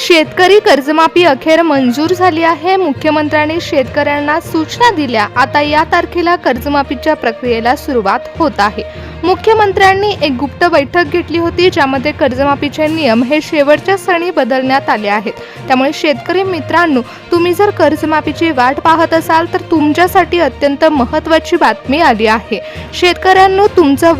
शेतकरी कर्जमाफी अखेर मंजूर झाली आहे। मुख्यमंत्र्यांनी शेतकऱ्यांना सूचना दिल्या। आता या तारखेला कर्जमाफीच्या प्रक्रियेला सुरुवात होत आहे। मुख्यमंत्र्यांनी एक गुप्त बैठक घेतली होती, ज्यामध्ये कर्जमाफीचे नियम हे शेवटच्या क्षणी बदलण्यात आले आहेत। त्यामुळे शेतकरी मित्रांनो, तुम्ही जर कर्जमाफीची वाट पाहत असाल तर तुमच्यासाठी अत्यंत महत्त्वाची बातमी आली आहे। शेतकऱ्यांनो, तुमचं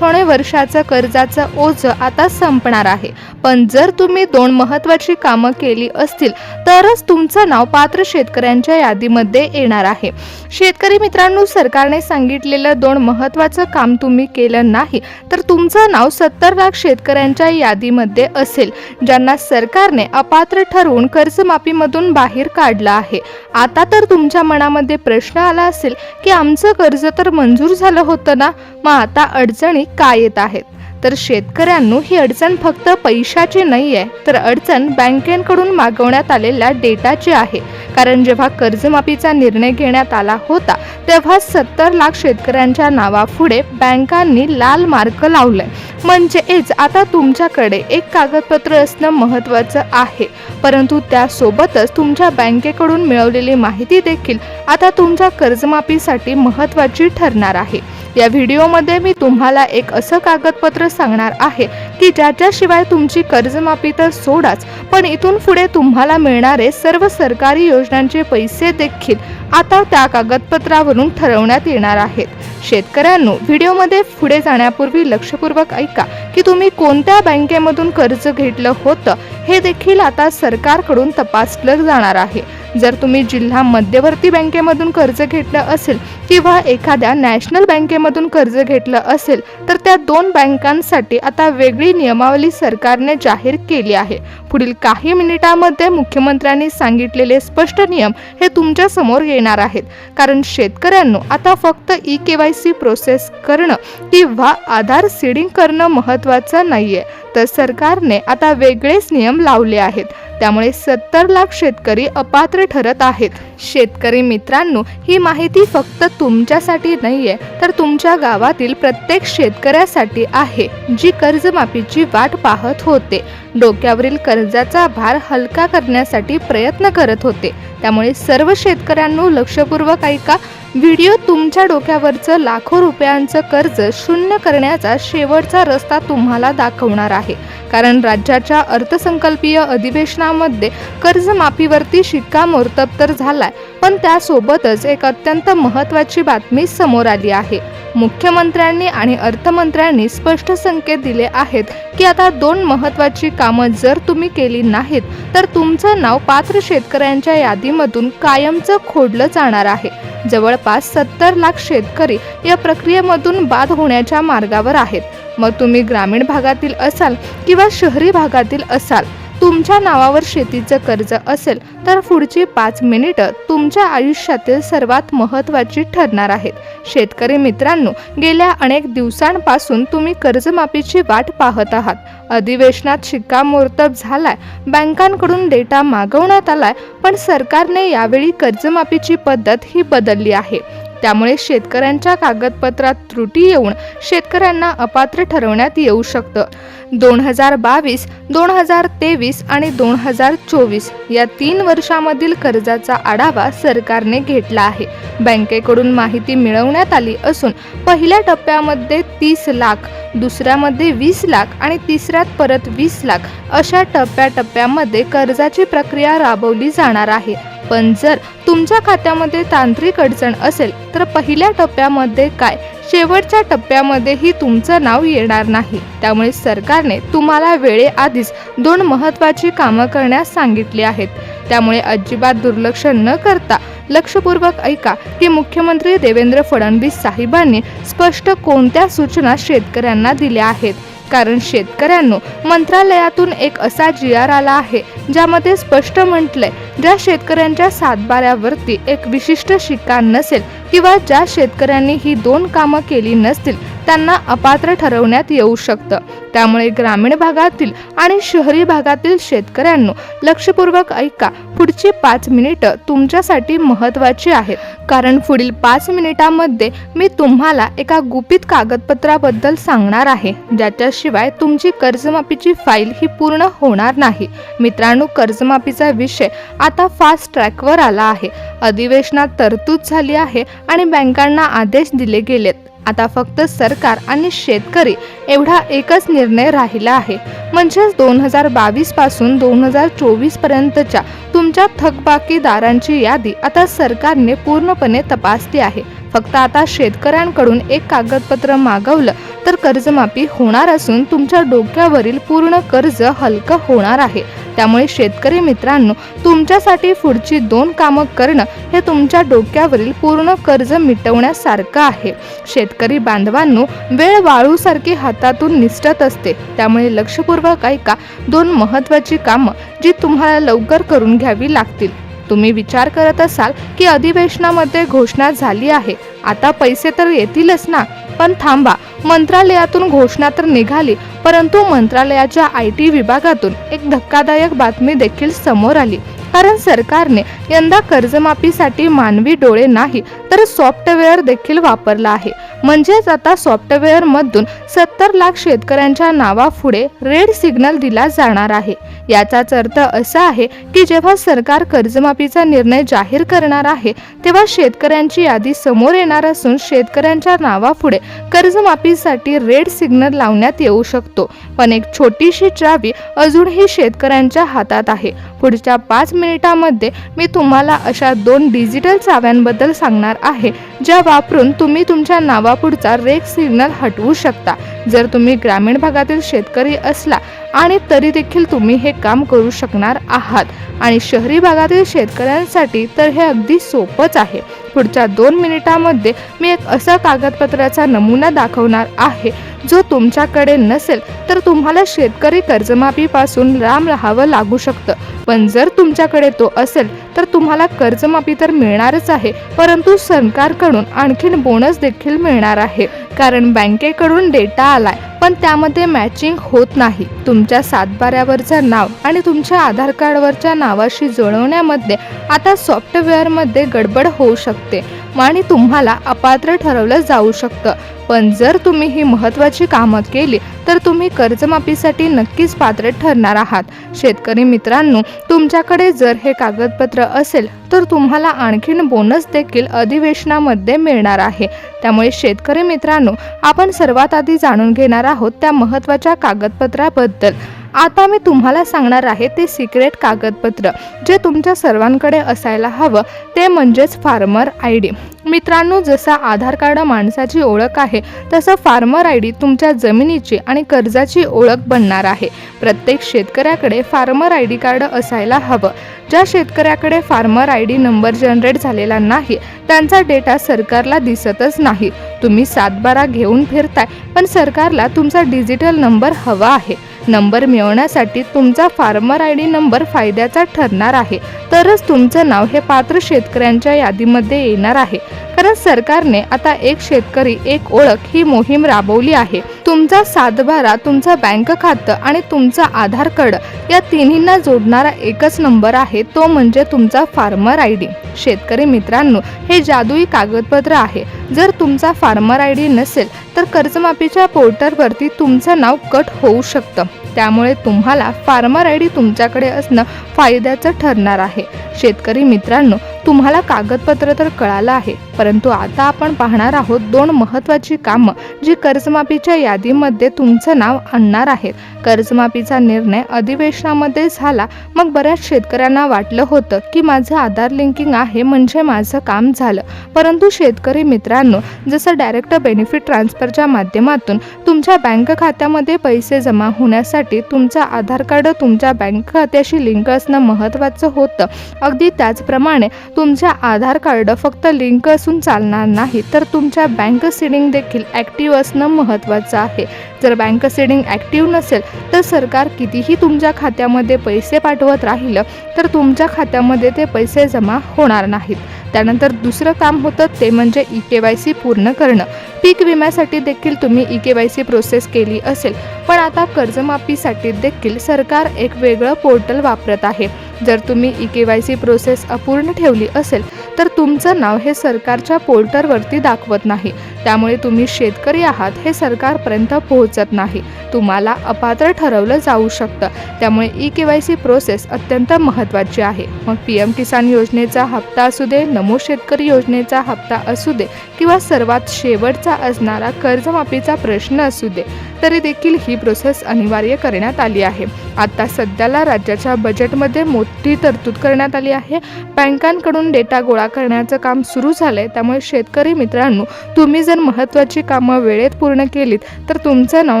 वर्षाचं कर्जाचं ओझं आता संपणार आहे। पण जर तुम्ही दोन महत्त्वाची कामं केली असतील तरच तुमचं नाव पात्र शेतकऱ्यांच्या यादीमध्ये येणार आहे। शेतकरी मित्रांनो, सरकारने सांगितलेलं दोन महत्त्वाचं काम तुम्ही केलं नाही तर तुमचं नाव 70 लाख शेतकऱ्यांच्या यादीमध्ये असेल, ज्यांना सरकारने अपात्र ठरवून कर्जमाफीमधून बाहेर काढलं आहे। आता तर तुमच्या मनामध्ये प्रश्न आला असेल की आमचं कर्ज तर मंजूर झालं होतं ना, मग आता अडचणी काय येत आहेत? तर शेतकऱ्यांनो, ही अडचण फक्त पैशाची नाहीये, तर अडचण बँकेकडून मागवण्यात आलेल्या डेटाची आहे। कारण जेव्हा कर्जमाफीचा निर्णय घेण्यात आला होता तेव्हा 70 लाख शेतकऱ्यांच्या नावापुढे बँकांनी लाल मार्क लावलाय। म्हणजेच आता तुमच्याकडे एक कागदपत्र असणं महत्त्वाचं आहे, परंतु त्यासोबतच तुमच्या बँकेकडून मिळवलेली माहिती देखील आता तुमच्या कर्जमाफीसाठी महत्त्वाची ठरणार आहे। या व्हिडिओमध्ये मी तुम्हाला एक असं कागदपत्र सांगणार आहे की ज्याच्याशिवाय तुमची कर्जमाफी तर सोडाच, पण इथून पुढे तुम्हाला मिळणारे सर्व सरकारी योजनांचे पैसे देखील आता त्या कागदपत्रावरून ठरवण्यात येणार आहेत। शेतकऱ्यांनो, व्हिडिओमध्ये पुढे जाण्यापूर्वी लक्षपूर्वक ऐका की तुम्ही कोणत्या बँकेमधून कर्ज घेतलं होतं हे देखील आता सरकारकडून तपासलं जाणार आहे। जर तुम्ही जिल्हा मध्यवर्ती बँकेमधून कर्ज घेतलं असेल किंवा एखाद्या नॅशनल बँकेमधून कर्ज घेतलं असेल तर त्या दोन बँकांसाठी आता वेगळी नियमावली सरकारने जाहीर केली आहे। पुढील काही मिनिटांमध्ये मुख्यमंत्र्यांनी सांगितलेले स्पष्ट नियम हे तुमच्या समोर येणार आहेत। कारण शेतकऱ्यांनो, आता फक्त ई-KYC प्रोसेस करणं किंवा आधार सीडिंग करणं महत्त्वाचं नाहीये, तर सरकारने आता वेगळेच नियम लावले आहेत। त्यामुळे 70 लाख शेतकरी अपात्र ठरत आहेत। शेतकरी मित्रांनो, ही माहिती फक्त तुमच्यासाठी नाहीये, तर तुमच्या गावातील प्रत्येक शेतकऱ्यासाठी आहे, जी कर्जमाफीची वाट पाहत होते, डोक्यावरील कर्जाचा भार हलका करण्यासाठी प्रयत्न करत होते। त्यामुळे सर्व शेतकऱ्यांनो, लक्षपूर्वक ऐका। व्हिडिओ तुमच्या डोक्यावरचं लाखो रुपयांचं कर्ज शून्य करण्याचा शेवटचा रस्ता तुम्हाला दाखवणार आहे। कारण राज्याच्या अर्थसंकल्पीय अधिवेशनामध्ये कर्जमाफीवरती शिक्कामोर्तब तर झालाय, पण त्यासोबतच एक अत्यंत महत्त्वाची बातमी समोर आली आहे। मुख्यमंत्र्यांनी आणि अर्थमंत्र्यांनी स्पष्ट संकेत दिले आहेत की आता दोन महत्त्वाची कामं जर तुम्ही केली नाहीत तर तुमचं नाव पात्र शेतकऱ्यांच्या यादीमधून कायमचं खोडलं जाणार आहे। जवळपास 70 लाख शेतकरी या प्रक्रियेमधून बाद होण्याच्या मार्गावर आहेत। मग तुम्ही ग्रामीण भागातील असाल किंवा शहरी भागातील असाल, तुमच्या नावावर शेतीचं कर्ज असेल तर पुढची 5 मिनिटं तुमच्या आयुष्यातील सर्वात महत्त्वाची ठरणार आहेत। शेतकरी मित्रांनो, गेल्या अनेक दिवसांपासून तुम्ही कर्जमाफीची वाट पाहत आहात। अधिवेशनात शिक्कामोर्तब झालाय, बँकांकडून डेटा मागवण्यात आलाय, पण सरकारने यावेळी कर्जमाफीची पद्धत ही बदलली आहे। त्यामुळे शेतकऱ्यांच्या कागदपत्रात त्रुटी येऊन शेतकऱ्यांना अपात्र ठरवण्यात येऊ शकतं। 2022, 2023 आणि 2024 या 3 वर्षांमधील कर्जाचा आढावा सरकारने घेतला आहे। बँकेकडून माहिती मिळवण्यात आली असून पहिल्या टप्प्यामध्ये 30 लाख, दुसऱ्यामध्ये 20 लाख आणि तिसऱ्यात परत 20 लाख अशा टप्प्यामध्ये कर्जाची प्रक्रिया राबवली जाणार आहे। पण जर तुमच्या खात्यामध्ये तांत्रिक अडचण असेल तर पहिल्या टप्प्यामध्ये काय, शेवटच्या टप्प्यामध्येही तुमचं नाव येणार नाही। त्यामुळे सरकारने तुम्हाला वेळेआधीच दोन महत्त्वाची कामं करण्यास सांगितली आहेत। त्यामुळे अजिबात दुर्लक्ष न करता लक्षपूर्वक ऐका की मुख्यमंत्री देवेंद्र फडणवीस साहेबांनी स्पष्ट कोणत्या सूचना शेतकऱ्यांना दिल्या आहेत। कारण शेतकऱ्यांनो, मंत्रालयातून एक असा GR आला आहे ज्यामध्ये स्पष्ट म्हटलंय, ज्या शेतकऱ्यांच्या सातबाऱ्यावरती एक विशिष्ट शिक्का नसेल किंवा ज्या शेतकऱ्यांनी ही दोन कामं केली नसतील त्यांना अपात्र ठरवण्यात येऊ शकतं। त्यामुळे ग्रामीण भागातील आणि शहरी भागातील शेतकऱ्यांनो लक्षपूर्वक ऐका। पुढची 5 मिनिटं तुमच्यासाठी महत्त्वाची आहेत, कारण पुढील 5 मिनिटांमध्ये मी तुम्हाला एका गुपित कागदपत्राबद्दल सांगणार आहे, ज्याच्याशिवाय तुमची कर्जमाफीची फाईल ही पूर्ण होणार नाही। मित्रांनो, कर्जमाफीचा विषय आता फास्ट ट्रॅकवर आला आहे। अधिवेशनात तरतूद झाली आहे आणि बँकांना आदेश दिले गेलेत। आता फक्त सरकार आणि शेतकरी एवढा एकच निर्णय राहिला आहे, म्हणजेच 2022 पासून 2024 पर्यंतच्या तुमच्या थकबाकीदारांची यादी आता सरकारने पूर्णपणे तपासली आहे। फक्त आता शेतकऱ्यांकडून एक कागदपत्र मागवलं तर कर्जमाफी होणार असून तुमच्या डोक्यावरील पूर्ण कर्ज हलकं होणार आहे। त्यामुळे शेतकरी मित्रांनो, तुमच्यासाठी पुढची 2 कामं करणं हे तुमच्या डोक्यावरील पूर्ण कर्ज मिटवण्यासारखं आहे। शेतकरी बांधवांनो, वेळ वाळूसारखी हातातून निसटत असते, त्यामुळे लक्षपूर्वक ऐका 2 महत्त्वाची कामं जी तुम्हाला लवकर करून घ्यावी लागतील। तुम्ही विचार करत असाल की अधिवेशनामध्ये घोषणा झाली आहे, आता पैसे तर येतीलच ना। पण थांबा, मंत्रालयातून घोषणा तर निघाली, परंतु मंत्रालयाच्या IT विभागातून एक धक्कादायक बातमी देखील समोर आली। कारण सरकारने यंदा कर्जमाफीसाठी मानवी डोळे नाही तर सॉफ्टवेअर देखील वापरला आहे। म्हणजेच आता सॉफ्टवेअर मधून 70 लाख शेतकऱ्यांच्या नावापुढे रेड सिग्नल दिला जाणार आहे। याचाच अर्थ असा आहे की जेव्हा सरकार कर्जमाफीचा निर्णय जाहीर करणार आहे, तेव्हा शेतकऱ्यांची यादी समोर येणार असून शेतकऱ्यांच्या नावापुढे कर्जमाफीसाठी रेड सिग्नल लावण्यात येऊ शकतो। पण एक छोटीशी चावी अजूनही शेतकऱ्यांच्या हातात आहे। पुढच्या 5 मिनिटांमध्ये मी तुम्हाला अशा 2 डिजिटल चाव्यांबद्दल सांगणार आहे, ज्या वापरून तुम्ही तुमच्या नावापुढचा रेड सिग्नल हटवू शकता। जर तुम्ही ग्रामीण भागातील शेतकरी असला आणि तरी देखील तुम्ही हे काम करू शकणार आहात, आणि शहरी भागातील शेतकऱ्यांसाठी तर हे अगदी सोपंच आहे। पुढच्या 2 मिनिटांमध्ये मी एक असा कागदपत्राचा नमुना दाखवणार आहे, जो तुमच्याकडे नसेल तर तुम्हाला शेतकरी कर्जमाफीपासून लांब राहावं लागू शकतं। पण जर तुमच्याकडे तो असेल तर तुम्हाला कर्जमाफी तर मिळणारच आहे, परंतु सरकारकडून आणखीन बोनस देखील मिळणार आहे। कारण बँकेकडून डेटा आलाय, पण त्यामध्ये मॅचिंग होत नाही। तुमच्या 7/12वरचं नाव आणि तुमच्या आधार कार्डवरच्या नावाशी जुळवण्यामध्ये आता सॉफ्टवेअरमध्ये गडबड होऊ शकते आणि तुम्हाला अपात्र ठरवलं जाऊ शकतं। पण जर तुम्ही ही महत्त्वाची कामं केली तर तुम्ही कर्जमाफीसाठी नक्कीच पात्र ठरणार आहात। शेतकरी मित्रांनो, तुमच्याकडे जर हे कागदपत्र असेल तर तुम्हाला आणखीन बोनस देखील अधिवेशनामध्ये मिळणार आहे। त्यामुळे शेतकरी मित्रांनो, आपण सर्वात आधी जाणून घेणार आहोत त्या महत्त्वाच्या कागदपत्राबद्दल। आता मी तुम्हाला सांगणार आहे ते सिक्रेट कागदपत्र जे तुमच्या सर्वांकडे असायला हवं, ते म्हणजेच फार्मर ID। मित्रांनो, जसा आधार कार्ड माणसाची ओळख आहे, तसं फार्मर ID तुमच्या जमिनीची आणि कर्जाची ओळख बनणार आहे। प्रत्येक शेतकऱ्याकडे फार्मर ID कार्ड असायला हवं। ज्या शेतकऱ्याकडे फार्मर ID नंबर जनरेट झालेला नाही, त्यांचा डेटा सरकारला दिसतच नाही। तुम्ही 7/12 घेऊन फिरताय, पण सरकारला तुमचा डिजिटल नंबर हवा आहे। नंबर मिळवण्यासाठी तुमचा फार्मर ID नंबर फायद्याचा ठरणार आहे, तरच तुमचं नाव हे पात्र शेतकऱ्यांच्या यादीमध्ये येणार आहे। कारण सरकारने आता एक शेतकरी एक ओळख ही मोहीम राबवली आहे। तुमचा 7/12, तुमचं बँक खातं आणि तुमचा आधार कार्ड या तिन्हींना जोडणारा एकच नंबर आहे, तो म्हणजे तुमचा फार्मर ID। शेतकरी मित्रांनो, हे जादुई कागदपत्र आहे। जर तुमचा फार्मर ID नसेल तर कर्जमाफीच्या पोर्टलवरती तुमचं नाव कट होऊ शकतं। त्यामुळे तुम्हाला फार्मर ID तुमच्याकडे असणं फायद्याचं ठरणार आहे। शेतकरी मित्रांनो, तुम्हाला कागदपत्र तर कळालं आहे, परंतु आता आपण पाहणार आहोत 2 महत्त्वाची कामं जी कर्जमाफीच्या यादीमध्ये तुमचं नाव आणणार आहेत। कर्जमाफीचा निर्णय अधिवेशनामध्ये झाला, मग बऱ्याच शेतकऱ्यांना वाटलं होतं की माझं आधार लिंकिंग आहे म्हणजे माझं काम झालं। परंतु शेतकरी मित्रांनो, जसं डायरेक्ट बेनिफिट ट्रान्सफरच्या माध्यमातून तुमच्या बँक खात्यामध्ये पैसे जमा होण्यासाठी तुमचं आधार कार्ड तुमच्या बँक खात्याशी लिंक असणं महत्त्वाचं होतं, अगदी त्याचप्रमाणे तुमच्या आधार कार्ड फक्त लिंक असून चालणार नाही, तर तुमच्या बँक सीडिंग देखील ॲक्टिव्ह असणं महत्त्वाचं आहे। जर बँक सीडिंग ॲक्टिव्ह नसेल तर सरकार कितीही तुमच्या खात्यामध्ये पैसे पाठवत राहिलं तर तुमच्या खात्यामध्ये ते पैसे जमा होणार नाहीत। त्यानंतर दुसरं काम होतं ते म्हणजे EKYC पूर्ण करणं। पीक विम्यासाठी देखील तुम्ही ई-के-वाय-सी प्रोसेस केली असेल, पण आता कर्जमाफीसाठी देखील सरकार एक वेगळं पोर्टल वापरत आहे. जर तुम्ही ई-के-वाय-सी प्रोसेस अपूर्ण ठेवली असेल तर तुमचं नाव हे सरकारच्या पोर्टलवरती दाखवत नाही. त्यामुळे तुम्ही शेतकरी आहात हे सरकारपर्यंत पोहोचत नाही. तुम्हाला अपात्र ठरवलं जाऊ शकतं. त्यामुळे ई-के-वाय-सी प्रोसेस अत्यंत महत्त्वाची आहे. मग PM किसान योजनेचा हप्ता असू दे, नमो शेतकरी योजनेचा हप्ता असू दे किंवा सर्वात शेवटचा असणारा कर्जमाफीचा प्रश्न असू दे, तरी देखील ही प्रोसेस अनिवार्य करण्यात आली आहे. आता सध्याला राज्याच्या बजेटमध्ये मोठी तरतूद करण्यात आली आहे. बँकांकडून डेटा गोळा करण्याचं काम सुरू झालंय. त्यामुळे शेतकरी मित्रांनो, तुम्ही जर महत्त्वाची कामं वेळेत पूर्ण केलीत तर तुमचं नाव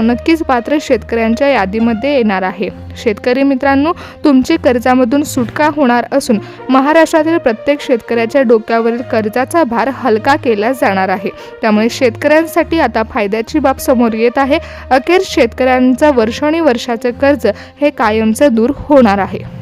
नक्कीच पात्र शेतकऱ्यांच्या यादीमध्ये येणार आहे. शेतकरी मित्रांनो, तुमची कर्जामधून सुटका होणार असून महाराष्ट्रातील प्रत्येक शेतकऱ्याच्या डोक्यावरील कर्जाचा भार हलका केला जाणार आहे. त्यामुळे शेतकऱ्यांसाठी आता फायद्याची बाब समोर येत आहे. अखेर शेतकऱ्यांचं वर्षानुवर्षाचं कर्ज हे कायमचं दूर होणार आहे.